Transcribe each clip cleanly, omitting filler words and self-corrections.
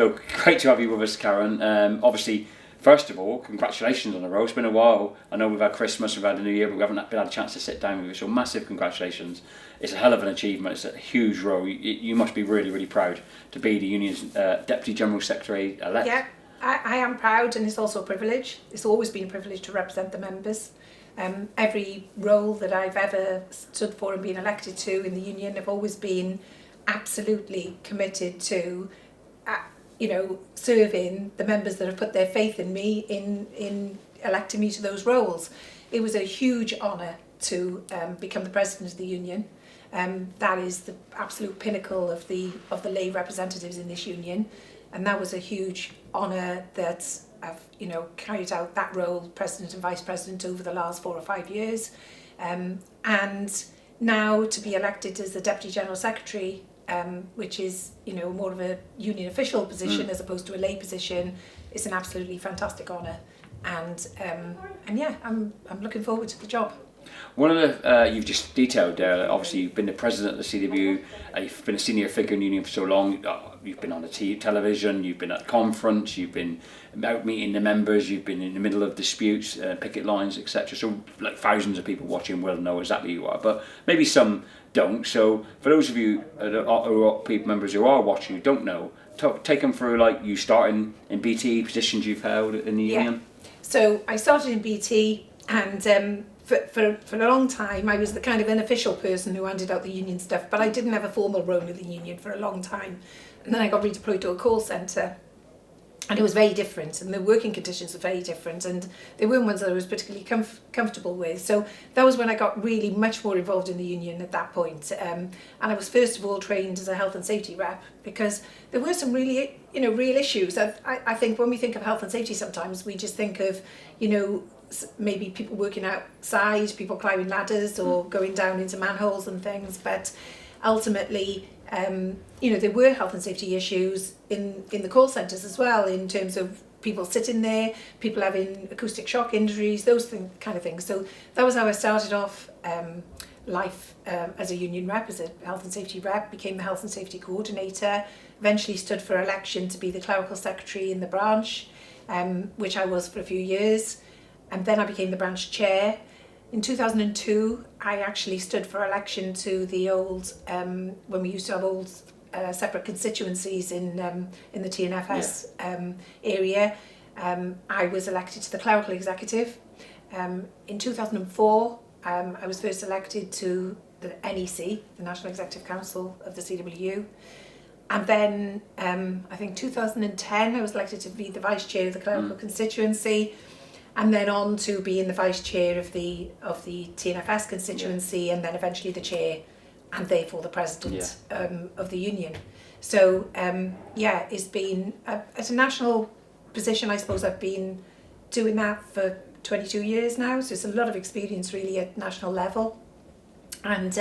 So great to have you with us, Karen. Obviously, first of all, congratulations on the role. It's been a while. I know we've had Christmas, we've had the New Year, but we haven't had a chance to sit down with you. So massive congratulations. It's a hell of an achievement. It's a huge role. You must be really, really proud to be the union's Deputy General Secretary elect. Yeah, I am proud, and it's also a privilege. It's always been a privilege to represent the members. Every role that I've ever stood for and been elected to in the union, I've always been absolutely committed to serving the members that have put their faith in me in electing me to those roles. It was a huge honour to become the president of the union. That is the absolute pinnacle of the lay representatives in this union, and that was a huge honour that I've carried out that role, president and vice president, over the last 4 or 5 years, and now to be elected as the deputy general secretary, which is more of a union official position as opposed to a lay position, is an absolutely fantastic honour, and yeah, I'm looking forward to the job. One of the you've just detailed there. Obviously, you've been the president of the CWU. You've been a senior figure in the union for so long. You've been on the television. You've been at conference. You've been out meeting the members. You've been in the middle of disputes, picket lines, etc. So, like, thousands of people watching will know exactly who you are, but maybe some don't. So, for those of you people members who are watching who don't know, take them through, like, you starting in BT, positions you've held in the union. So I started in BT, and for a long time I was the kind of unofficial person who handed out the union stuff, but I didn't have a formal role in the union for a long time. And then I got redeployed to a call centre, and it was very different, and the working conditions were very different, and they weren't ones that I was particularly comfortable with. So that was when I got really much more involved in the union at that point. And I was first of all trained as a health and safety rep, because there were some really real issues. I think when we think of health and safety, sometimes we just think of maybe people working outside, people climbing ladders or going down into manholes and things, but ultimately there were health and safety issues in the call centres as well, in terms of people sitting there, people having acoustic shock injuries, those kind of things. So that was how I started off life as a union rep, as a health and safety rep, became the health and safety coordinator, eventually stood for election to be the clerical secretary in the branch, which I was for a few years. And then I became the branch chair. In 2002, I actually stood for election to the old, when we used to have old separate constituencies in the TNFS area. I was elected to the clerical executive. In 2004, I was first elected to the NEC, the National Executive Council of the CWU. And then I think 2010, I was elected to be the vice chair of the clerical constituency, and then on to being the vice chair of the TNFS constituency, and then eventually the chair, and therefore the president of the union. So it's been at a national position. I suppose I've been doing that for 22 years now, so it's a lot of experience really at national level. And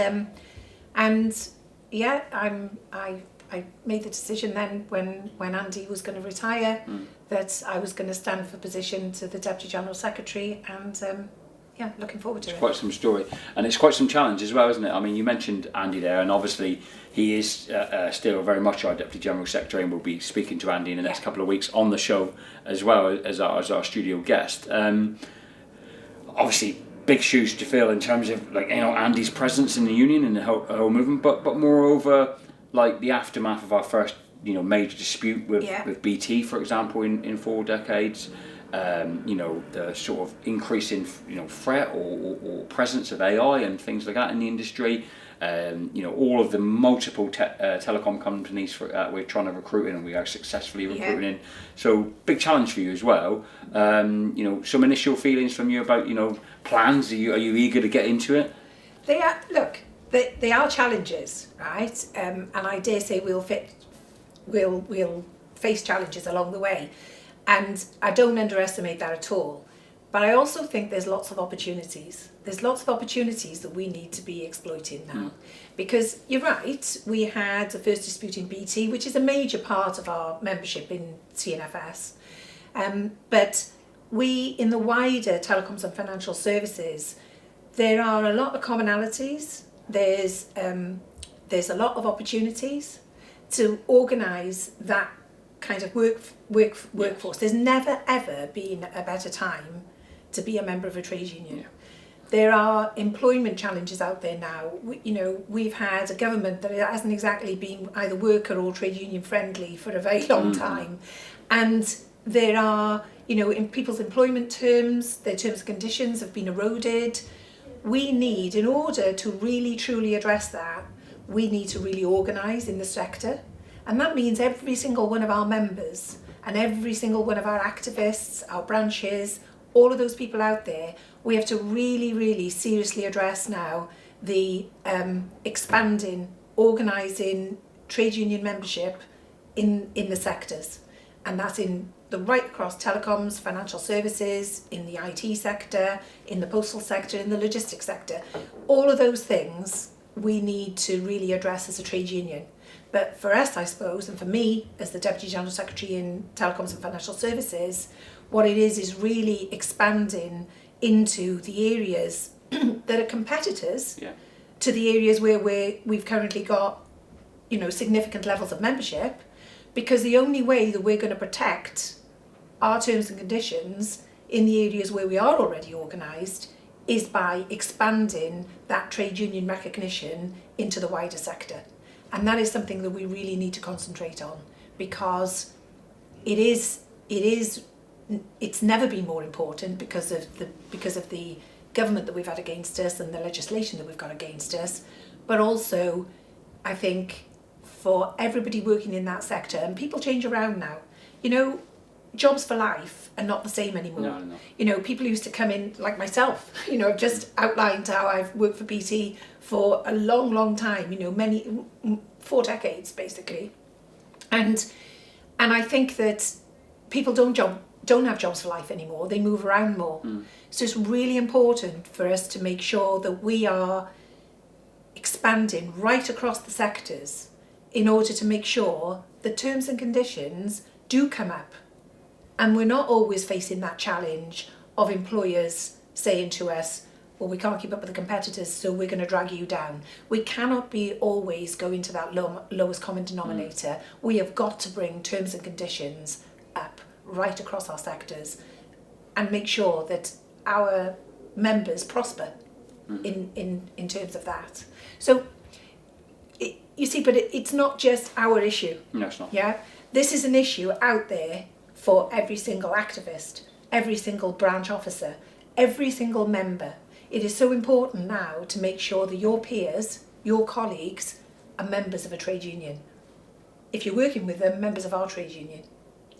I made the decision then when Andy was going to retire that I was going to stand for position to the Deputy General Secretary, and looking forward to it. It's quite some story, and it's quite some challenge as well, isn't it? I mean, you mentioned Andy there, and obviously he is still very much our Deputy General Secretary, and we'll be speaking to Andy in the next couple of weeks on the show as well as our studio guest. Obviously, big shoes to fill in terms of Andy's presence in the union and the whole movement, but moreover, like the aftermath of our first major dispute with BT, for example, in 4 decades. The sort of increase in threat or presence of AI and things like that in the industry. All of the multiple telecom companies we're trying to recruit in, and we are successfully recruiting in. So big challenge for you as well. Some initial feelings from you about plans. Are you eager to get into it? They are. Look, they are challenges, right? And I dare say we'll face challenges along the way. And I don't underestimate that at all. But I also think there's lots of opportunities. There's lots of opportunities that we need to be exploiting now. Because you're right, we had the first dispute in BT, which is a major part of our membership in TNFS. But we, in the wider telecoms and financial services, there are a lot of commonalities. There's a lot of opportunities to organise that kind of workforce. There's never ever been a better time to be a member of a trade union. Yeah. There are employment challenges out there now. We've had a government that hasn't exactly been either worker or trade union friendly for a very long time. And there are, in people's employment terms, their terms and conditions have been eroded. We need, in order to really truly address that, we need to really organise in the sector. And that means every single one of our members and every single one of our activists, our branches, all of those people out there, we have to really, really seriously address now the expanding, organising trade union membership in the sectors. And that's in the right across telecoms, financial services, in the IT sector, in the postal sector, in the logistics sector. All of those things we need to really address as a trade union. But for us, I suppose, and for me as the Deputy General Secretary in Telecoms and Financial Services, what it is really expanding into the areas that are competitors to the areas where we've currently got, significant levels of membership, because the only way that we're going to protect our terms and conditions in the areas where we are already organised is by expanding that trade union recognition into the wider sector. And that is something that we really need to concentrate on, because it's never been more important because of the government that we've had against us and the legislation that we've got against us, but also I think for everybody working in that sector, and people change around now, jobs for life are not the same anymore. No. People used to come in like myself, I've just outlined how I've worked for BT for a long, long time, 4 decades basically. And I think that people don't have jobs for life anymore, they move around more. So it's really important for us to make sure that we are expanding right across the sectors in order to make sure the terms and conditions do come up. And we're not always facing that challenge of employers saying to us, well, we can't keep up with the competitors, so we're going to drag you down. We cannot be always going to that lowest common denominator. We have got to bring terms and conditions up right across our sectors and make sure that our members prosper in terms of that. So, it's not just our issue. No, it's not. Yeah, this is an issue out there for every single activist, every single branch officer, every single member. It is so important now to make sure that your peers, your colleagues, are members of a trade union. If you're working with them, members of our trade union.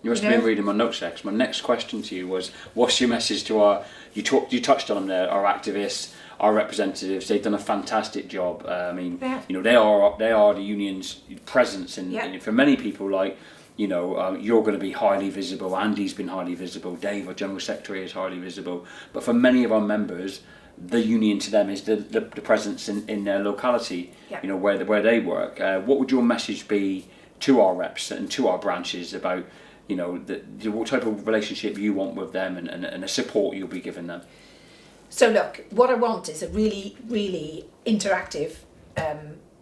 You must have been reading my notes there, 'cause my next question to you was, what's your message to our, you touched on them there, our activists, our representatives. They've done a fantastic job. They are the union's presence, and for many people, you're going to be highly visible. Andy's been highly visible. Dave, our General Secretary, is highly visible. But for many of our members, the union to them is the presence in their locality, where they work. What would your message be to our reps and to our branches about, what type of relationship you want with them and the support you'll be giving them? So look, what I want is a really, really interactive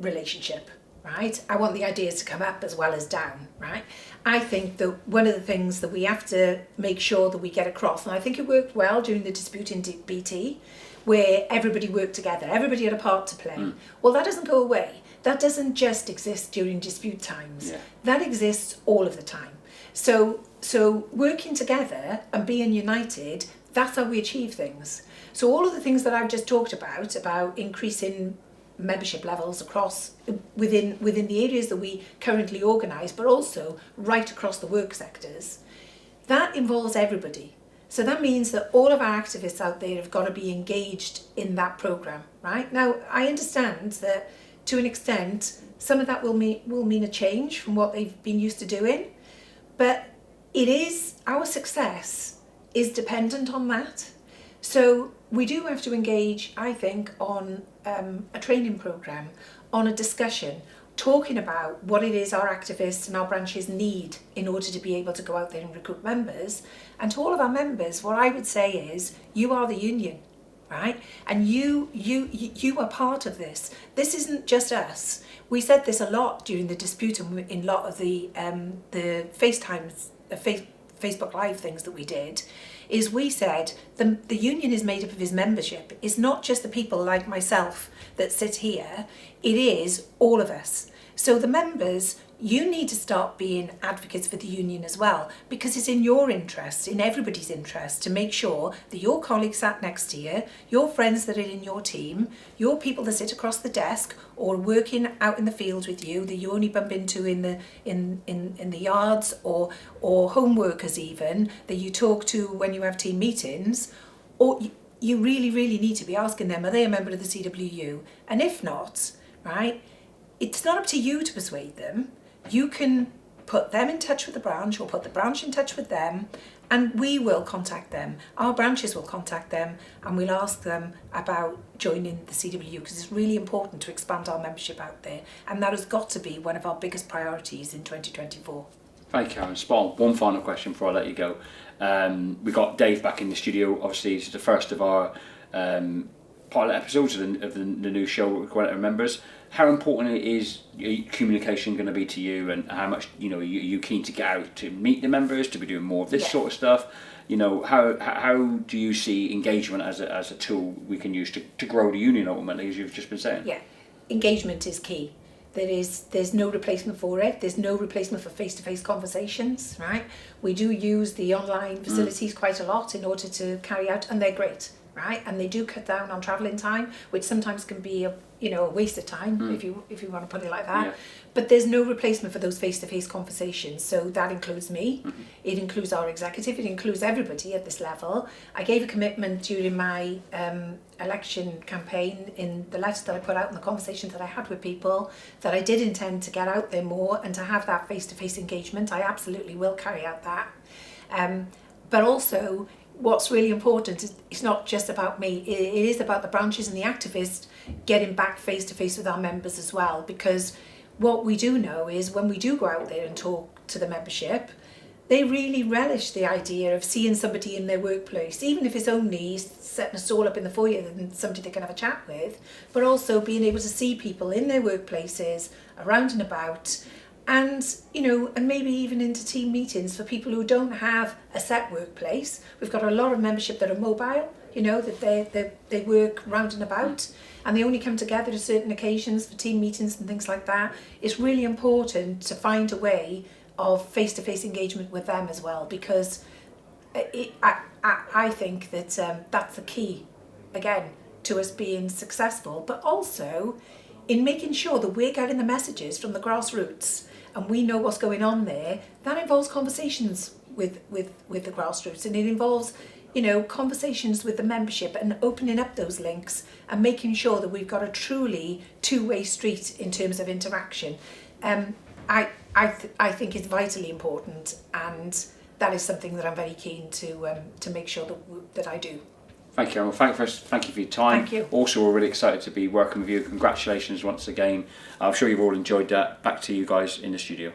relationship, right? I want the ideas to come up as well as down, right? I think that one of the things that we have to make sure that we get across, and I think it worked well during the dispute in BT, where everybody worked together, everybody had a part to play. Well, that doesn't go away. That doesn't just exist during dispute times. That exists all of the time. So working together and being united, that's how we achieve things. So all of the things that I've just talked about increasing membership levels across within the areas that we currently organise, but also right across the work sectors, that involves everybody. So that means that all of our activists out there have got to be engaged in that programme, right? Now, I understand that to an extent, some of that will mean a change from what they've been used to doing, but our success is dependent on that. So we do have to engage, I think, on a training programme, on a discussion, talking about what it is our activists and our branches need in order to be able to go out there and recruit members. And to all of our members, what I would say is, you are the union. right? And you are part of this. This isn't just us. We said this a lot during the dispute in a lot of the FaceTimes, Facebook Live things that we did, is we said the union is made up of his membership. It's not just the people like myself that sit here, it is all of us. So the members, you need to start being advocates for the union as well, because it's in your interest, in everybody's interest, to make sure that your colleagues sat next to you, your friends that are in your team, your people that sit across the desk or working out in the fields with you that you only bump into in the yards, or home workers even that you talk to when you have team meetings, or you really, really need to be asking them, are they a member of the CWU? And if not, right, it's not up to you to persuade them. You can put them in touch with the branch, or put the branch in touch with them, and we will contact them. Our branches will contact them, and we'll ask them about joining the CWU, because it's really important to expand our membership out there, and that has got to be one of our biggest priorities in 2024. Thank you, Karen. Spot on. One final question before I let you go. We got Dave back in the studio. Obviously, it's the first of our pilot episodes of the new show with members. How important is communication going to be to you, and how much are you keen to get out to meet the members, to be doing more of this sort of stuff? How do you see engagement as a tool we can use to grow the union ultimately, as you've just been saying? Yeah, engagement is key. There's no replacement for it. There's no replacement for face-to-face conversations, right? We do use the online facilities quite a lot in order to carry out, and they're great, right? And they do cut down on travelling time, which sometimes can be a waste of time if you want to put it like that. Yeah. But there's no replacement for those face-to-face conversations. So that includes me, it includes our executive, it includes everybody at this level. I gave a commitment during my election campaign in the letter that I put out and the conversations that I had with people that I did intend to get out there more and to have that face-to-face engagement. I absolutely will carry out that. But also, what's really important is it's not just about me, it is about the branches and the activists getting back face to face with our members as well, because what we do know is when we do go out there and talk to the membership, they really relish the idea of seeing somebody in their workplace, even if it's only setting a stall up in the foyer and somebody they can have a chat with, but also being able to see people in their workplaces, around and about, and and maybe even into team meetings for people who don't have a set workplace. We've got a lot of membership that are mobile, that they work round and about, and they only come together at certain occasions for team meetings and things like that. It's really important to find a way of face-to-face engagement with them as well, because I think that that's the key, again, to us being successful, but also in making sure that we're getting the messages from the grassroots and we know what's going on there. That involves conversations with the grassroots, and it involves conversations with the membership and opening up those links and making sure that we've got a truly two-way street in terms of interaction. I think it's vitally important, and that is something that I'm very keen to make sure that I do. Thank you, Erin. Thank you for your time. Thank you. Also, we're really excited to be working with you. Congratulations once again. I'm sure you've all enjoyed that. Back to you guys in the studio.